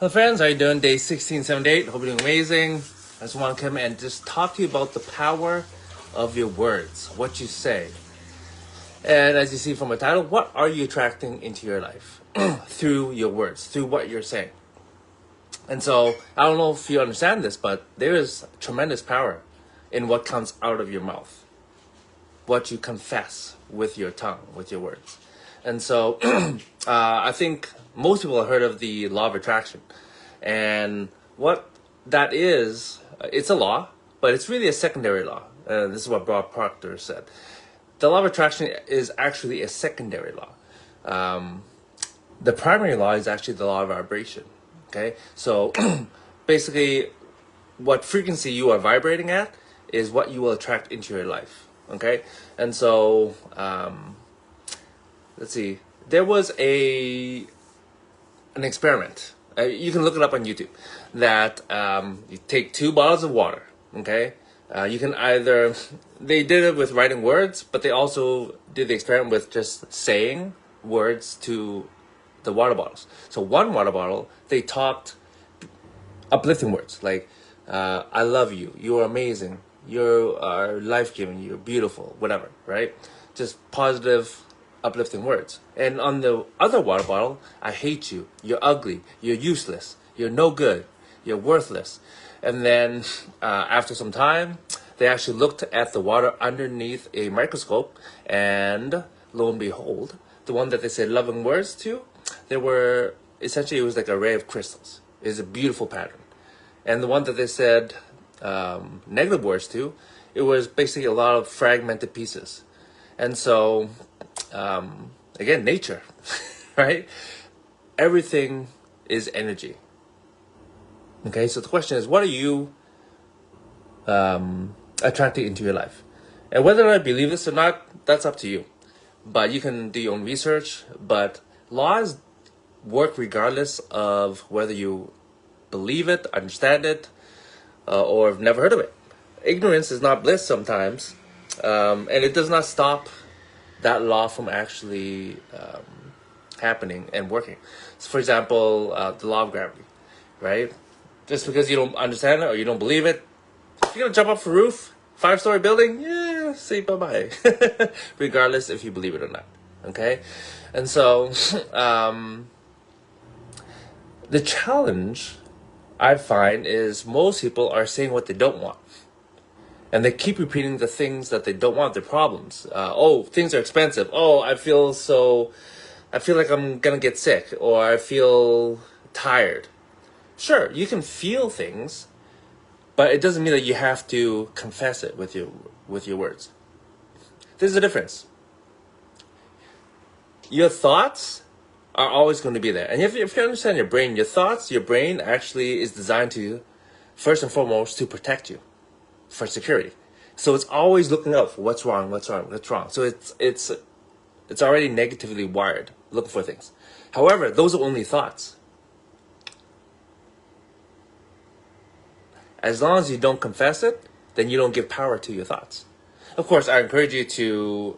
Hello friends, how you doing? Day 1678. Hope you're doing amazing. I just want to come and just talk to you about the power of your words, what you say. And as you see from my title, what are you attracting into your life through your words, through what you're saying? And so, I don't know if you understand this, but there is tremendous power in what comes out of your mouth, what you confess with your tongue, with your words. And so, I think most people have heard of the law of attraction. And what that is, it's a law, but it's really a secondary law. This is what Bob Proctor said. The law of attraction is actually a secondary law. The primary law is actually the law of vibration. Okay, so basically, what frequency you are vibrating at is what you will attract into your life. Okay, and so let's see. There was an experiment. You can look it up on YouTube. That you take 2 bottles of water. Okay, you can either they did it with writing words, but they also did the experiment with just saying words to the water bottles. So one water bottle, they talked uplifting words like "I love you," "You're amazing," "You are life-giving," "You're beautiful," whatever, right? Just positive, uplifting words. And on the other water bottle, "I hate you," "You're ugly," "You're useless," "You're no good," "You're worthless." And then after some time, they actually looked at the water underneath a microscope, and lo and behold, the one that they said loving words to, there were essentially it was like an array of crystals. It's a beautiful pattern. And the one that they said negative words to, it was basically a lot of fragmented pieces. And so, again, nature, right? Everything is energy. Okay, so the question is, what are you attracting into your life? And whether I believe this or not, that's up to you. But you can do your own research. But laws work regardless of whether you believe it, understand it, or have never heard of it. Ignorance is not bliss sometimes, and it does not stop that law from actually happening and working. So for example, the law of gravity, right? Just because you don't understand it or you don't believe it, if you're gonna jump off a roof, 5-story building, yeah, say bye-bye. Regardless if you believe it or not. Okay? And so, the challenge I find is most people are saying what they don't want. And they keep repeating the things that they don't want, their problems. Oh, things are expensive. Oh, I feel like I'm gonna get sick, or I feel tired. Sure, you can feel things, but it doesn't mean that you have to confess it with your words. There's a difference. Your thoughts are always going to be there. And if you understand your brain, your brain actually is designed to, first and foremost, to protect you for security. So it's always looking out for what's wrong. So it's already negatively wired, looking for things. However, those are only thoughts. As long as you don't confess it, then you don't give power to your thoughts. Of course, I encourage you to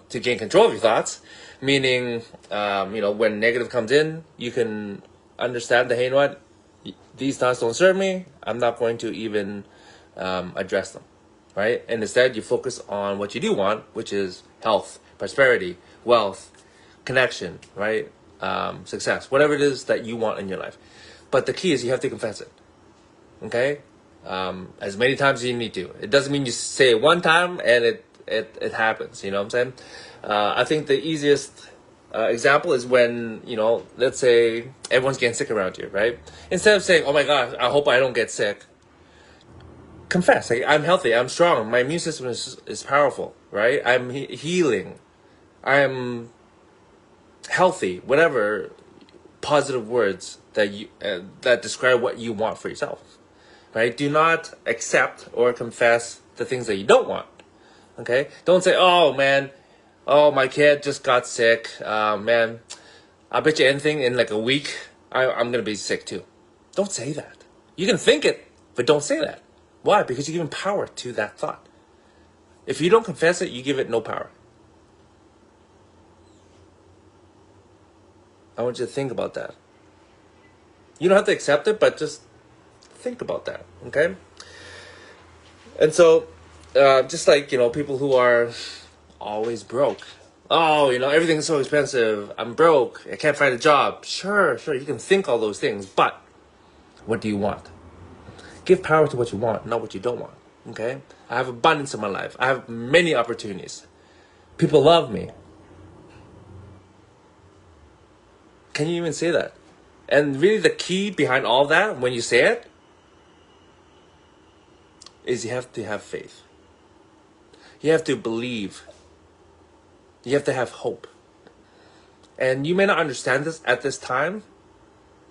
gain control of your thoughts, meaning, when negative comes in, you can understand that, hey, you know what, these thoughts don't serve me. I'm not going to even address them, right? And instead, you focus on what you do want, which is health, prosperity, wealth, connection, right? Success, whatever it is that you want in your life. But the key is you have to confess it, okay? As many times as you need to. It doesn't mean you say it one time and it happens. You know what I'm saying? I think the easiest example is when, let's say everyone's getting sick around you, right? Instead of saying, oh my gosh, I hope I don't get sick, confess. Like, I'm healthy, I'm strong, my immune system is powerful, right? I'm healing, I'm healthy, whatever positive words that describe what you want for yourself. Right? Do not accept or confess the things that you don't want. Okay? Don't say, oh man, oh my kid just got sick. Man, I bet you anything in like a week, I'm gonna be sick too. Don't say that. You can think it, but don't say that. Why? Because you're giving power to that thought. If you don't confess it, you give it no power. I want you to think about that. You don't have to accept it, but just think about that, okay? And so, just like, people who are always broke. Oh, everything's so expensive. I'm broke. I can't find a job. Sure, you can think all those things, but what do you want? Give power to what you want, not what you don't want, okay? I have abundance in my life. I have many opportunities. People love me. Can you even say that? And really the key behind all that, when you say it, is you have to have faith. You have to believe. You have to have hope. And you may not understand this at this time.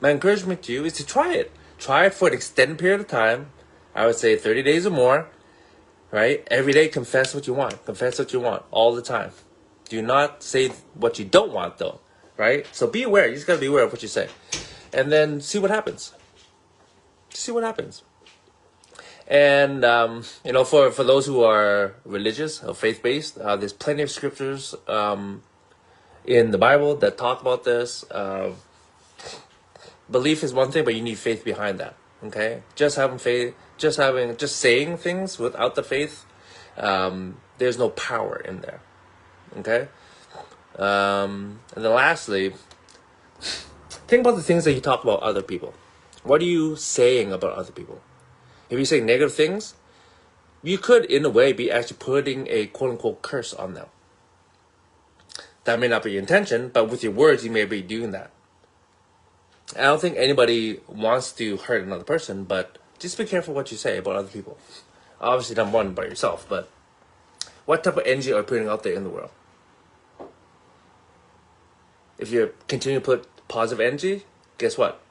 My encouragement to you is to try it. Try it for an extended period of time. I would say 30 days or more. Right? Every day, confess what you want. Confess what you want all the time. Do not say what you don't want, though. Right? So be aware. You just got to be aware of what you say. And then see what happens. See what happens. And, for those who are religious or faith-based, there's plenty of scriptures in the Bible that talk about this. Belief is one thing, but you need faith behind that. Okay? Just having faith, just saying things without the faith, there's no power in there. Okay? And then lastly, think about the things that you talk about other people. What are you saying about other people? If you say negative things, you could, in a way, be actually putting a quote-unquote curse on them. That may not be your intention, but with your words, you may be doing that. I don't think anybody wants to hurt another person, but just be careful what you say about other people. Obviously, number one, by yourself, but what type of energy are you putting out there in the world? If you continue to put positive energy, guess what?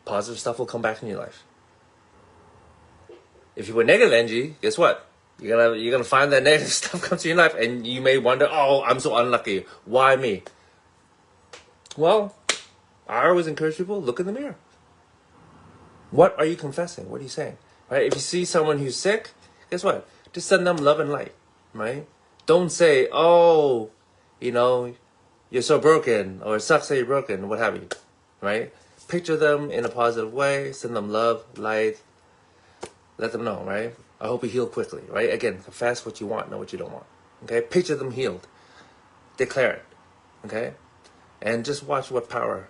Positive stuff will come back in your life. If you put negative energy, guess what? You're gonna find that negative stuff comes to your life, and you may wonder, oh, I'm so unlucky. Why me? Well, I always encourage people, look in the mirror. What are you confessing? What are you saying? Right? If you see someone who's sick, guess what? Just send them love and light. Right? Don't say, oh, you're so broken, or it sucks that you're broken, what have you. Right? Picture them in a positive way, send them love, light, let them know, right? I hope you heal quickly, right? Again, confess what you want, not what you don't want. Okay? Picture them healed. Declare it. Okay? And just watch what power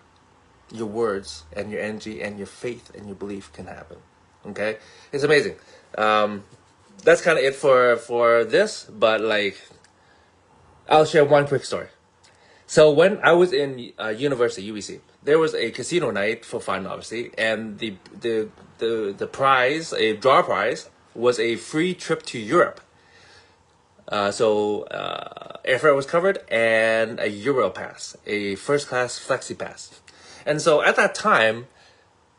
your words and your energy and your faith and your belief can happen. Okay? It's amazing. That's kind of it for this, but I'll share one quick story. So when I was in university, UBC, there was a casino night for fun, obviously, and the prize, a draw prize, was a free trip to Europe. So airfare was covered and a Euro pass, a first class flexi pass. And so at that time,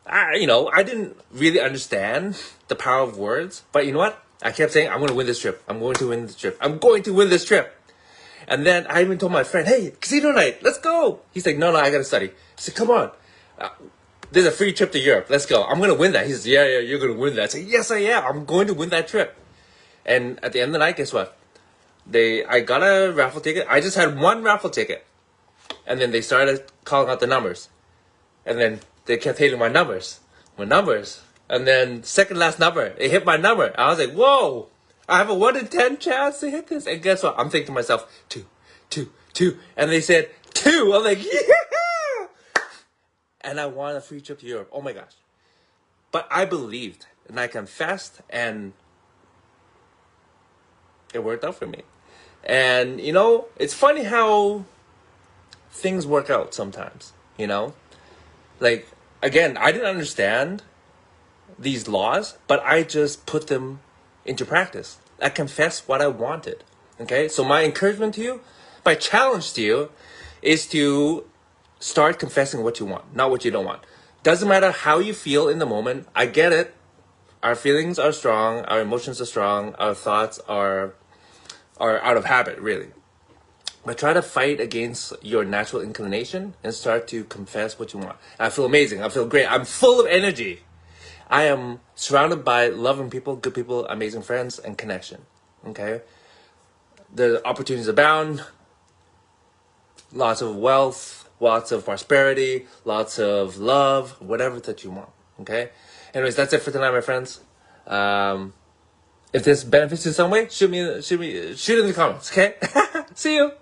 I didn't really understand the power of words, but you know what? I kept saying, I'm going to win this trip. I'm going to win this trip. I'm going to win this trip. And then I even told my friend, hey, casino night, let's go. He's like, no, I got to study. I said, come on. There's a free trip to Europe. Let's go. I'm going to win that. He says, yeah, you're going to win that. I said, yes, I am. I'm going to win that trip. And at the end of the night, guess what? I got a raffle ticket. I just had one raffle ticket. And then they started calling out the numbers. And then they kept hitting my numbers. And then second last number, it hit my number. I was like, whoa, I have a 1 in 10 chance to hit this. And guess what? I'm thinking to myself, two. And they said, 2. I'm like, yeah! And I won a free trip to Europe. Oh my gosh. But I believed and I confessed and it worked out for me. And, it's funny how things work out sometimes, Again, I didn't understand these laws, but I just put them into practice. I confessed what I wanted. Okay? So my encouragement to you, my challenge to you, is to start confessing what you want, not what you don't want. Doesn't matter how you feel in the moment. I get it. Our feelings are strong. Our emotions are strong. Our thoughts are out of habit, really. But try to fight against your natural inclination and start to confess what you want. I feel amazing. I feel great. I'm full of energy. I am surrounded by loving people, good people, amazing friends, and connection. Okay? The opportunities abound. Lots of wealth, lots of prosperity, lots of love, whatever that you want. Okay. Anyways, that's it for tonight, my friends. If this benefits you in some way, shoot in the comments. Okay. See you.